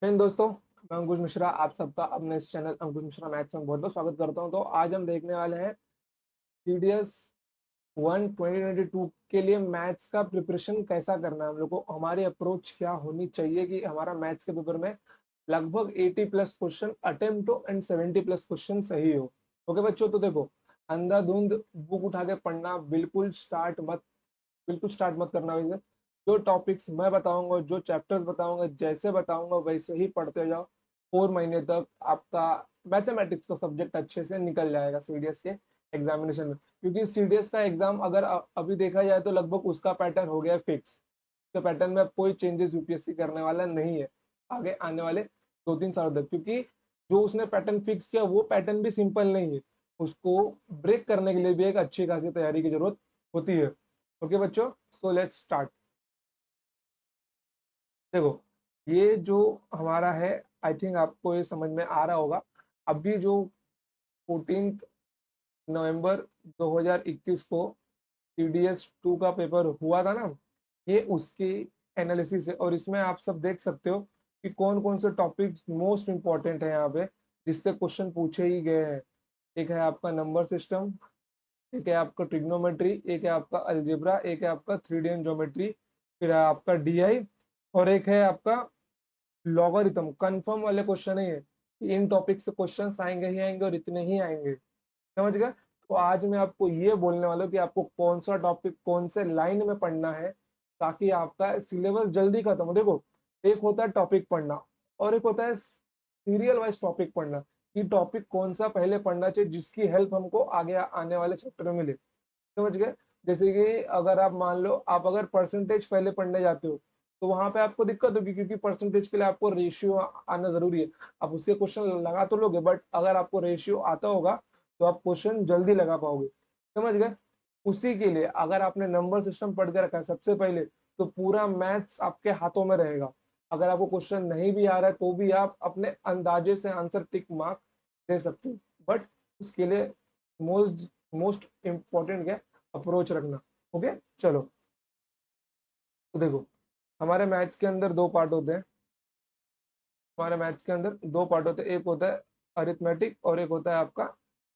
दोस्तों, मैं अंकुश मिश्रा आप सबका अपने इस चैनल अंकुश मिश्रा मैथ्स में बहुत बहुत स्वागत करता हूं। तो आज हम देखने वाले हैं सीडीएस 2022 के लिए मैथ्स का प्रिपरेशन कैसा करना है। हम लोग को हमारी अप्रोच क्या होनी चाहिए कि हमारा मैथ्स के पेपर में लगभग 80 प्लस क्वेश्चन अटेम्प्ट हो एंड 70 प्लस क्वेश्चन सही हो। ओके बच्चों, तो देखो, अंधाधुंध बुक उठा के पढ़ना बिल्कुल स्टार्ट मत करना। वैसे जो टॉपिक्स मैं बताऊंगा, जो चैप्टर्स बताऊंगा, जैसे बताऊंगा वैसे ही पढ़ते जाओ। 4 महीने तक आपका मैथमेटिक्स का सब्जेक्ट अच्छे से निकल जाएगा सीडीएस के एग्जामिनेशन में। क्योंकि सीडीएस का एग्जाम अगर अभी देखा जाए तो लगभग उसका पैटर्न हो गया फिक्स। तो पैटर्न में अब कोई चेंजेस यूपीएससी करने वाला नहीं है आगे आने वाले 2-3 सालों तक। क्योंकि जो उसने पैटर्न फिक्स किया वो पैटर्न भी सिंपल नहीं है, उसको ब्रेक करने के लिए भी एक अच्छी खासी तैयारी की जरूरत होती है। ओके बच्चों, सो लेट्स स्टार्ट। देखो, ये जो हमारा है, आई थिंक आपको ये समझ में आ रहा होगा। अभी जो 14 नवंबर 2021 को TDS 2 का पेपर हुआ था ना, ये उसकी एनालिसिस है। और इसमें आप सब देख सकते हो कि कौन कौन से टॉपिक मोस्ट इंपॉर्टेंट है यहाँ पे, जिससे क्वेश्चन पूछे ही गए हैं। एक है आपका नंबर सिस्टम, एक है आपका ट्रिग्नोमेट्री, एक है आपका अलजेब्रा, एक है आपका 3D ज्योमेट्री, फिर है आपका डीआई, और एक है आपका लॉगरिथम। कंफर्म वाले क्वेश्चन है ये कि इन टॉपिक से क्वेश्चन आएंगे ही आएंगे और इतने ही आएंगे। समझ गए? तो आज मैं आपको ये बोलने वाला हूँ कि आपको कौन सा टॉपिक कौन से लाइन में पढ़ना है ताकि आपका सिलेबस जल्दी खत्म हो। देखो, एक होता है टॉपिक पढ़ना और एक होता है सीरियल वाइज टॉपिक पढ़ना, कि टॉपिक कौन सा पहले पढ़ना चाहिए जिसकी हेल्प हमको आगे आने वाले चैप्टर में मिले। समझ गए? जैसे कि अगर आप मान लो, आप अगर परसेंटेज पहले पढ़ने जाते हो तो वहां पे आपको दिक्कत होगी, क्योंकि परसेंटेज के लिए आपको रेशियो आना जरूरी है। आप उसके क्वेश्चन लगा तो लोगे, बट अगर आपको रेशियो आता होगा तो आप क्वेश्चन जल्दी लगा पाओगे। समझ गए? उसी के लिए अगर आपने नंबर सिस्टम पढ़ के रखा है सबसे पहले, तो पूरा मैथ्स आपके हाथों में रहेगा। अगर आपको क्वेश्चन नहीं भी आ रहा है तो भी आप अपने अंदाजे से आंसर टिक मार्क दे सकते हो। बट उसके लिए मोस्ट मोस्ट इम्पोर्टेंट क्या है? अप्रोच रखना। ओके, चलो। तो देखो, हमारे मैथ्स के अंदर दो पार्ट होते हैं। हमारे मैथ्स के अंदर दो पार्ट होते हैं, एक होता है अरिथमेटिक और एक होता है आपका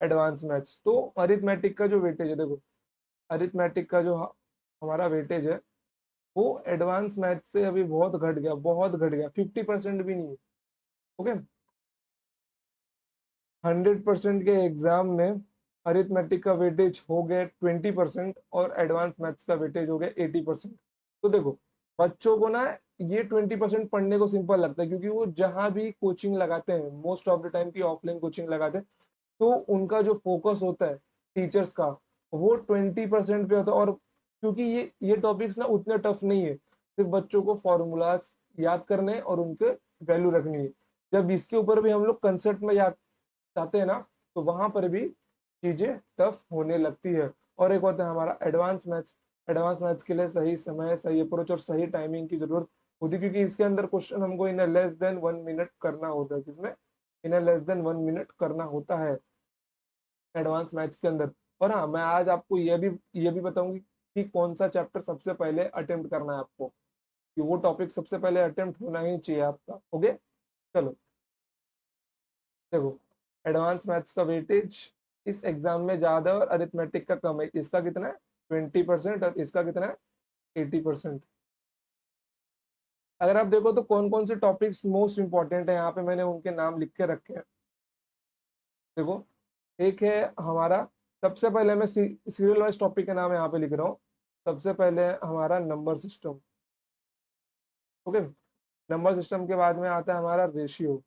एडवांस मैथ्स। तो अरिथमेटिक का जो वेटेज है, देखो, अरिथमेटिक का जो हमारा वेटेज है वो एडवांस मैथ्स से अभी बहुत घट गया, बहुत घट गया, 50% भी नहीं है। ओके, 100% के एग्जाम में अरिथमेटिक का वेटेज हो गया 20% और एडवांस मैथ्स का वेटेज हो गया 80%। तो देखो, बच्चों को ना ये 20% पढ़ने को सिंपल लगता है, क्योंकि वो जहां भी कोचिंग लगाते हैं, मोस्ट ऑफ द टाइम की ऑफलाइन कोचिंग लगाते हैं, तो उनका जो फोकस होता है टीचर्स का, वो 20% पे होता है। और क्योंकि ये टॉपिक्स ना उतने टफ नहीं है, सिर्फ बच्चों को फॉर्मूलाज याद करने और उनके वैल्यू रखनी है। जब इसके ऊपर भी हम लोग कंसेप्ट में याद चाहते हैं ना, तो वहां पर भी चीजें टफ होने लगती है। और एक होता है हमारा एडवांस मैथ्स। एडवांस मैथ्स के लिए सही समय, सही अप्रोच और सही टाइमिंग की जरूरत होती है, क्योंकि इसके अंदर क्वेश्चन हमको इन लेस देन 1 मिनट करना होता है। किसमें? इन लेस देन 1 मिनट करना होता है एडवांस मैथ्स के अंदर। और हाँ, मैं आज आपको ये भी बताऊंगी कि कौन सा चैप्टर सबसे पहले अटेम्प्ट करना है आपको, कि वो टॉपिक सबसे पहले अटेम्प्ट होना ही चाहिए आपका। ओके, चलो। देखो, एडवांस मैथ्स का वेटेज इस एग्जाम में ज्यादा है और अरिथमेटिक का कम है। इसका कितना है? 20% और इसका कितना है? 80%। अगर आप देखो तो कौन कौन से टॉपिक्स मोस्ट इंपॉर्टेंट है, यहाँ पे मैंने उनके नाम लिख के रखे हैं। देखो, एक है हमारा, सबसे पहले मैं सीरियल वाइज टॉपिक के नाम यहाँ पे लिख रहा हूँ। सबसे पहले है हमारा number system. Okay, number system के बाद में आता है हमारा ratio,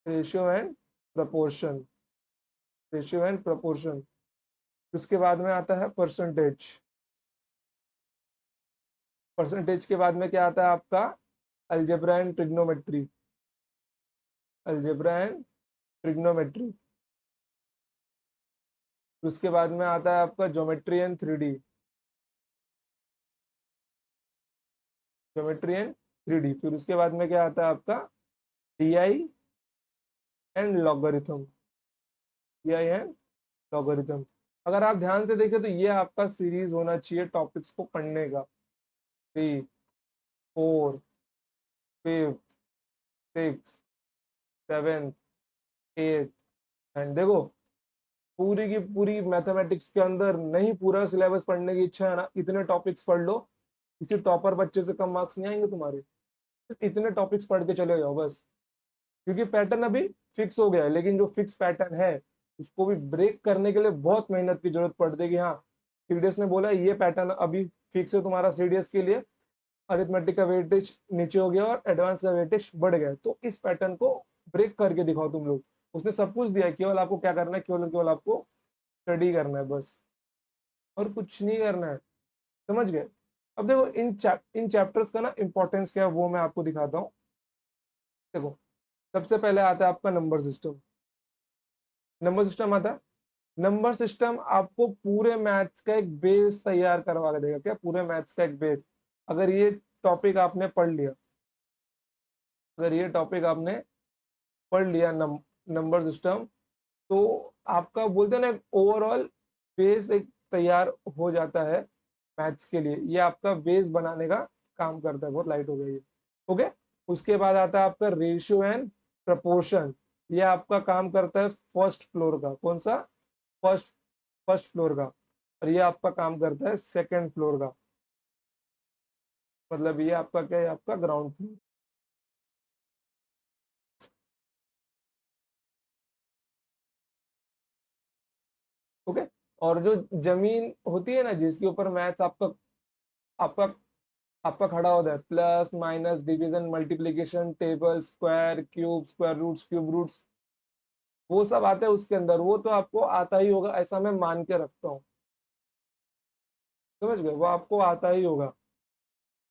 ratio and proportion, ratio and proportion. उसके बाद में आता है परसेंटेज। परसेंटेज के बाद में क्या आता है आपका? Algebra and trigonometry, algebra and trigonometry. उसके बाद में आता है आपका geometry and 3D, geometry and 3D। फिर उसके बाद में क्या आता है आपका? DI and logarithm, DI and logarithm. अगर आप ध्यान से देखें तो ये आपका सीरीज होना चाहिए टॉपिक्स को पढ़ने का। 3, 4, 5, 6, 7, 8 एंड देखो पूरी की पूरी मैथमेटिक्स के अंदर नहीं पूरा सिलेबस पढ़ने की इच्छा है ना, इतने टॉपिक्स पढ़ लो, किसी टॉपर बच्चे से कम मार्क्स नहीं आएंगे तुम्हारे। सिर्फ इतने टॉपिक्स पढ़ के चले जाओ बस, क्योंकि पैटर्न अभी फिक्स हो गया है, लेकिन जो फिक्स पैटर्न है उसको भी ब्रेक करने के लिए बहुत मेहनत की जरूरत पड़ती है। कि हाँ, सीडीएस ने बोला ये पैटर्न अभी फिक्स है तुम्हारा सीडीएस के लिए, अरिथमेटिक का वेटेज नीचे हो गया और एडवांस का वेटेज बढ़ गया, तो इस पैटर्न को ब्रेक करके दिखाओ तुम लोग। उसने सब कुछ दिया है, केवल आपको क्या करना है, केवल केवल आपको स्टडी करना है बस, और कुछ नहीं करना है। समझ गए? अब देखो इन चैप्टर्स का ना इंपॉर्टेंस क्या है वो मैं आपको दिखाता हूँ। देखो, सबसे पहले आता है आपका नंबर सिस्टम। नंबर सिस्टम आता है। नंबर सिस्टम आपको पूरे मैथ्स का एक बेस तैयार करवा के देगा। क्या? पूरे मैथ्स का एक बेस। अगर ये टॉपिक आपने पढ़ लिया, अगर ये टॉपिक आपने पढ़ लिया नंबर सिस्टम, तो आपका बोलते हैं ना ओवरऑल बेस एक तैयार हो जाता है मैथ्स के लिए। ये आपका बेस बनाने का काम करता है। बहुत लाइट हो गई है। ओके। उसके बाद आता है आपका रेशियो एंड प्रपोर्शन। ये आपका काम करता है फर्स्ट फ्लोर का। कौन सा? फर्स्ट फर्स्ट फ्लोर का। और ये आपका काम करता है सेकंड फ्लोर का। मतलब ये आपका क्या है? आपका ग्राउंड फ्लोर। ओके। और जो जमीन होती है ना जिसके ऊपर मैथ्स आपका आपका आपका खड़ा होता है, plus minus division multiplication table square cube square roots cube roots, वो सब आता है उसके अंदर। वो तो आपको आता ही होगा, ऐसा मैं मान के रखता हूँ। समझ गए? वो आपको आता ही होगा,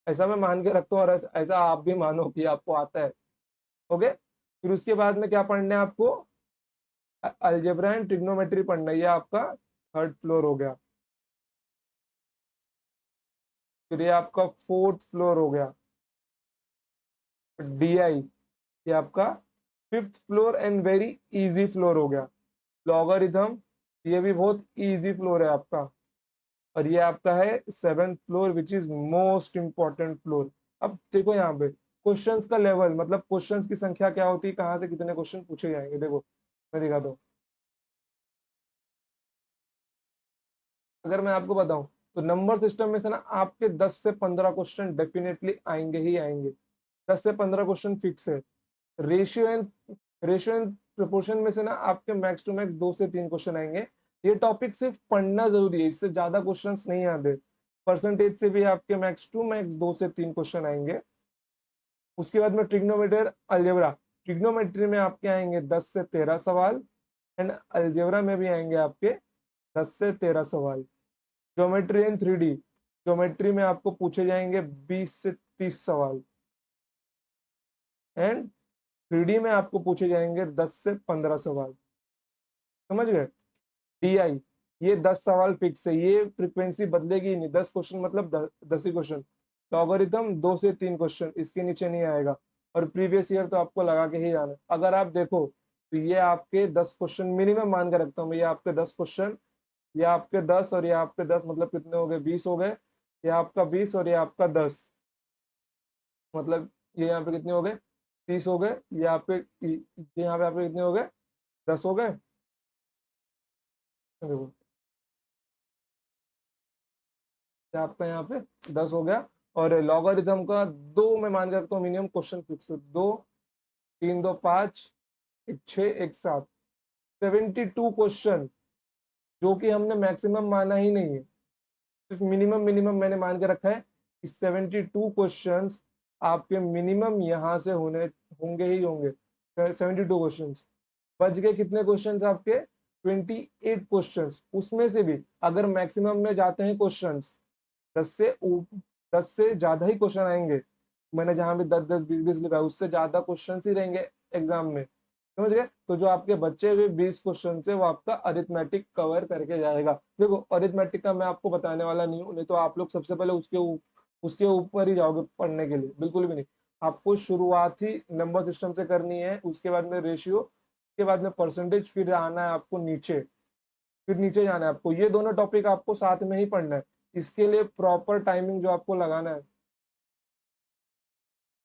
ऐसा मैं मान के रखता हूँ, और ऐसा आप भी मानो कि आपको आता है। ओके। फिर उसके बाद में क्या पढ़ना है आपको? अलजेब्रा एंड ट्रिग्नोमेट्री पढ़ना है। ये आपका थर्ड फ्लोर हो गया। फिर ये आपका फोर्थ फ्लोर हो गया, डीआई। ये आपका fifth floor and very easy floor हो गया। लॉगरिथम, ये भी बहुत इजी फ्लोर है आपका। और ये आपका है seventh floor which is most important floor. अब देखो यहाँ पे क्वेश्चंस का लेवल, मतलब क्वेश्चंस की संख्या क्या होती है, कहाँ से कितने क्वेश्चन पूछे जाएंगे। देखो मैं दिखाता हूँ। अगर मैं आपको बताऊं तो नंबर सिस्टम में से ना आपके 10 से 15 क्वेश्चन डेफिनेटली आएंगे ही आएंगे। 10 से 15 क्वेश्चन फिक्स है। रेशियो एंड प्रोपोर्शन में से ना आपके मैक्स टू मैक्स 2 से 3 क्वेश्चन आएंगे। ये टॉपिक सिर्फ पढ़ना जरूरी है, इससे ज्यादा क्वेश्चंस नहीं आते। परसेंटेज से भी आपके मैक्स टू मैक्स 2 से 3 क्वेश्चन आएंगे। उसके बाद में ट्रिग्नोमेट्री अलजेब्रा। ट्रिग्नोमेट्री में आपके आएंगे 10 से 13 सवाल, एंड अलजेब्रा में भी आएंगे आपके 10 से 13 सवाल। ज्योमेट्री एंड 3D, ज्योमेट्री में आपको पूछे जाएंगे 20 से 30 सवाल, एंड 3D में आपको पूछे जाएंगे 10 से 15 सवाल। समझ गए? डीआई, ये 10 सवाल फिक्स है, ये फ्रीक्वेंसी बदलेगी ही नहीं। 10 क्वेश्चन मतलब 10 ही क्वेश्चन। लॉगरिथम 2 से 3 क्वेश्चन, इसके नीचे नहीं आएगा। और प्रीवियस ईयर तो आपको लगा के ही जाना है। अगर आप देखो तो ये आपके 10 क्वेश्चन मिनिमम मान के रखता हूँ मैं, ये आपके 10 क्वेश्चन, ये आपके 10 और ये आपके 10, मतलब कितने हो गए? 20 हो गए। ये आपका 20 और ये आपका 10, मतलब ये यहाँ पे कितने हो गए? 30 हो गए। ये आपके यहाँ पे आपके कितने हो गए? 10 हो गए। देखो ये आपका यहाँ पे 10 हो गया। और लॉगरिथम का दो मैं मान के रखता हूँ मिनिमम क्वेश्चन फिक्स। दो, तीन दो पाँच, एक छः, एक सात, 72 क्वेश्चन, जो कि हमने मैक्सिमम माना ही नहीं है, सिर्फ मिनिमम मिनिमम मैंने मान के रखा है कि 72 क्वेश्चन आपके मिनिमम यहाँ से होने होंगे ही होंगे। 72 क्वेश्चन। बच गए कितने क्वेश्चंस आपके? 28 क्वेश्चन। उसमें से भी अगर मैक्सिमम में जाते हैं क्वेश्चंस, 10 से ज्यादा ही क्वेश्चन आएंगे। मैंने जहां भी 10 10 20 20 लिखा है, उससे ज्यादा क्वेश्चन ही रहेंगे एग्जाम में। समझ गए? तो जो आपके बच्चे हुए 20 क्वेश्चन से वो आपका अरिथमेटिक कवर करके जाएगा। देखो अरिथमेटिक का मैं आपको बताने वाला नहीं हूँ, नहीं तो आप लोग सबसे पहले उसके ऊपर ही जाओगे पढ़ने के लिए। बिल्कुल भी नहीं। आपको शुरुआत ही नंबर सिस्टम से करनी है, उसके बाद में रेशियो, उसके बाद में परसेंटेज, फिर आना है आपको नीचे। फिर नीचे जाना है आपको। ये दोनों टॉपिक आपको साथ में ही पढ़ना है। इसके लिए प्रॉपर टाइमिंग जो आपको लगाना है,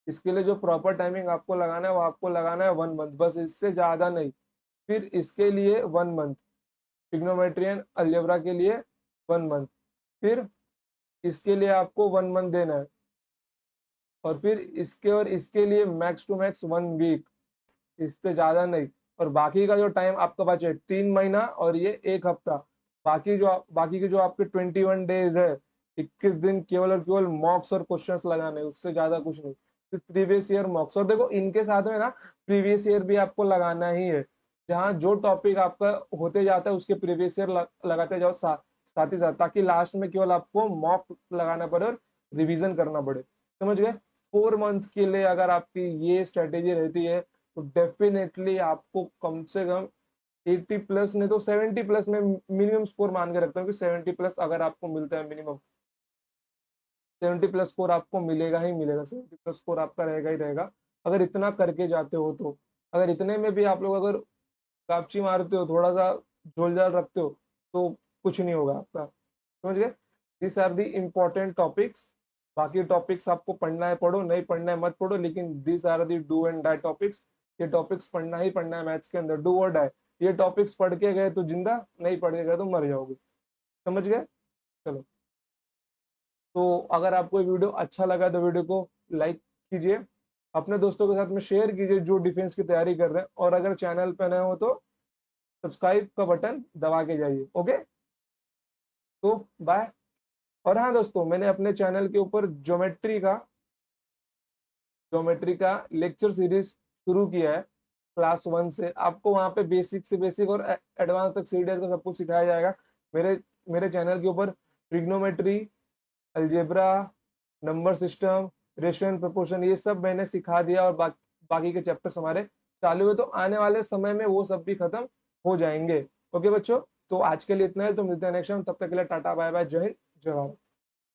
इसके लिए जो प्रॉपर टाइमिंग आपको लगाना है वो आपको लगाना है 1 मंथ, बस इससे ज्यादा नहीं। फिर इसके लिए 1 मंथ, ट्रिग्नोमेट्री एंड अलजेब्रा के लिए 1 मंथ, फिर इसके लिए आपको 1 मंथ देना है, और फिर इसके और इसके लिए मैक्स टू मैक्स 1 वीक, इससे ज्यादा नहीं। और बाकी का जो टाइम आपका बचे 3 महीना और ये 1 हफ्ता, बाकी के जो आपके 21 डेज है, 21 दिन केवल और केवल मॉक्स और क्वेश्चंस लगाने, उससे ज्यादा कुछ नहीं। सिर्फ प्रीवियस ईयर मॉक्स, और देखो इनके साथ में ना प्रीवियस ईयर भी आपको लगाना ही है। जहाँ जो टॉपिक आपका होते जाता है उसके प्रीवियस ईयर लगाते जाओ साथ ही साथ, ताकि लास्ट में केवल आपको मॉक लगाना पड़े और रिवीजन करना पड़े। समझ गए? 4 मंथ्स के लिए अगर आपकी ये स्ट्रेटेजी रहती है तो डेफिनेटली आपको कम से कम 80 प्लस, नहीं तो 70 प्लस में मिनिमम स्कोर मान के रखता हूँ कि 70 प्लस अगर आपको मिलता है, मिनिमम 70 प्लस स्कोर आपको मिलेगा ही मिलेगा, 70 प्लस स्कोर आपका रहेगा ही रहेगा, अगर इतना करके जाते हो तो। अगर इतने में भी आप लोग अगर कापची मारते हो, थोड़ा सा झोल झाल रखते हो, तो कुछ नहीं होगा आपका। समझ गए? This are the important topics. बाकी टॉपिक्स आपको पढ़ना है पढ़ो, नहीं पढ़ना है मत पढ़ो, लेकिन this are the do and die topics. ये टॉपिक्स पढ़ना ही पढ़ना है मैथ्स के अंदर, डू और डाई। ये टॉपिक्स पढ़ के गए तो जिंदा, नहीं पढ़ के गए तो मर जाओगे। समझ गए? चलो, तो अगर आपको ये वीडियो अच्छा लगा तो वीडियो को लाइक कीजिए, अपने दोस्तों के साथ में शेयर कीजिए जो डिफेंस की तैयारी कर रहे हैं, और अगर चैनल पे नए हो तो सब्सक्राइब का बटन दबा के जाइए। ओके, तो बाय। और हाँ दोस्तों, मैंने अपने चैनल के ऊपर ज्योमेट्री का लेक्चर सीरीज शुरू किया है, क्लास 1 से। आपको वहाँ पे बेसिक से बेसिक और एडवांस तक सीडीएस का सब कुछ सिखाया जाएगा। मेरे मेरे चैनल के ऊपर trigonometry, algebra, number system, ratio and proportion, ये सब मैंने सिखा दिया, और बाकी के चैप्टर्स हमारे चालू है, तो आने वाले समय में वो सब भी खत्म हो जाएंगे। ओके बच्चों, तो आज के लिए इतना है, तो मिलते हैं नेक्स्ट टाइम। तब तक के लिए टाटा बाय बाय, जय हिंद, जय भारत।